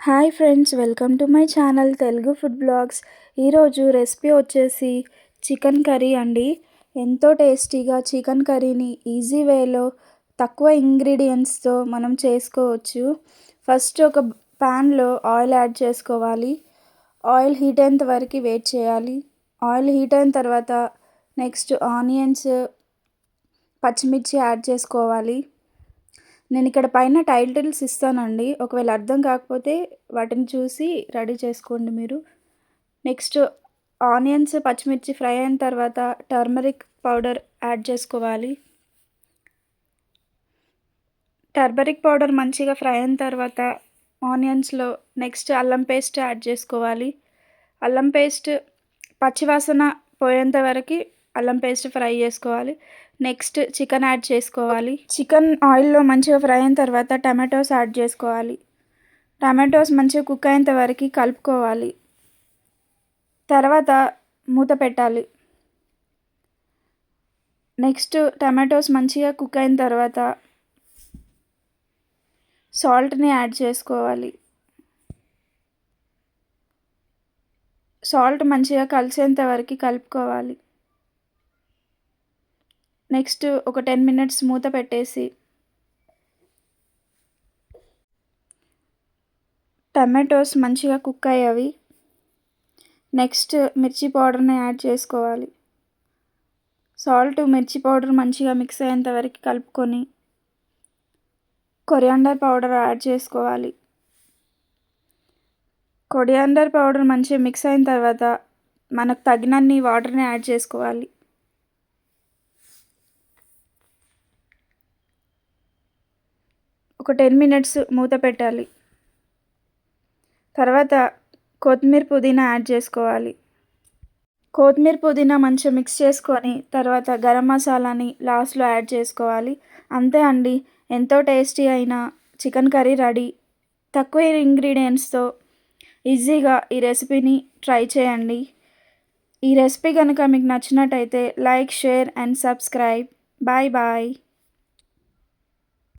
Hi friends, welcome to my channel Telugu food blogs. ఈరోజు recipe వచ్చేసి chicken curry అండి. ఎంతో టేస్టీగా చికెన్ కర్రీని ఈజీ వేలో తక్కువ ఇంగ్రీడియంట్స్తో మనం చేసుకోవచ్చు. ఫస్ట్ ఒక ప్యాన్లో ఆయిల్ యాడ్ చేసుకోవాలి. ఆయిల్ హీట్ అయ్యేంత వరకు వెయిట్ చేయాలి. ఆయిల్ హీట్ అయిన తర్వాత నెక్స్ట్ ఆనియన్స్, పచ్చిమిర్చి యాడ్ చేసుకోవాలి. నేను ఇక్కడ పైన టైటిల్స్ ఇస్తానండి, ఒకవేళ అర్థం కాకపోతే వాటిని చూసి రెడీ చేసుకోండి మీరు. నెక్స్ట్ ఆనియన్స్, పచ్చిమిర్చి ఫ్రై అయిన తర్వాత టర్మరిక్ పౌడర్ యాడ్ చేసుకోవాలి. టర్మరిక్ పౌడర్ మంచిగా ఫ్రై అయిన తర్వాత ఆనియన్స్లో నెక్స్ట్ అల్లం పేస్ట్ యాడ్ చేసుకోవాలి. అల్లం పేస్ట్ పచ్చివాసన పోయేంత వరకు అల్లం పేస్ట్ ఫ్రై చేసుకోవాలి. నెక్స్ట్ చికెన్ యాడ్ చేసుకోవాలి. చికెన్ ఆయిల్లో మంచిగా ఫ్రై అయిన తర్వాత టమాటోస్ యాడ్ చేసుకోవాలి. టమాటోస్ మంచిగా కుక్ అయ్యేంత వరకు కలుపుకోవాలి. తర్వాత మూత పెట్టాలి. నెక్స్ట్ టమాటోస్ మంచిగా కుక్ అయిన తర్వాత సాల్ట్ని యాడ్ చేసుకోవాలి. సాల్ట్ మంచిగా కలిసేంత వరకు కలుపుకోవాలి. నెక్స్ట్ ఒక 10 మినిట్స్ మూత పెట్టేసి టమాటోస్ మంచిగా కుక్ అయ్యాయి. నెక్స్ట్ మిర్చి పౌడర్ని యాడ్ చేసుకోవాలి. సాల్ట్, మిర్చి పౌడర్ మంచిగా మిక్స్ అయ్యేంత వరకు కలుపుకొని కొరియాండర్ పౌడర్ యాడ్ చేసుకోవాలి. కొరియాండర్ పౌడర్ మంచిగా మిక్స్ అయిన తర్వాత మనకు తగినన్ని వాటర్ని యాడ్ చేసుకోవాలి. ఒక 10 మినిట్స్ మూత పెట్టాలి. తర్వాత కొత్తిమీర, పుదీనా యాడ్ చేసుకోవాలి. కొత్తిమీర, పుదీనా మంచిగా మిక్స్ చేసుకొని తర్వాత గరం మసాలాని లాస్ట్లో యాడ్ చేసుకోవాలి. అంతే అండి, ఎంతో టేస్టీ అయిన చికెన్ కర్రీ రెడీ. తక్కువ ఇంగ్రీడియంట్స్తో ఈజీగా ఈ రెసిపీని ట్రై చేయండి. ఈ రెసిపీ కనుక మీకు నచ్చినట్టయితే like, share and subscribe. Bye bye.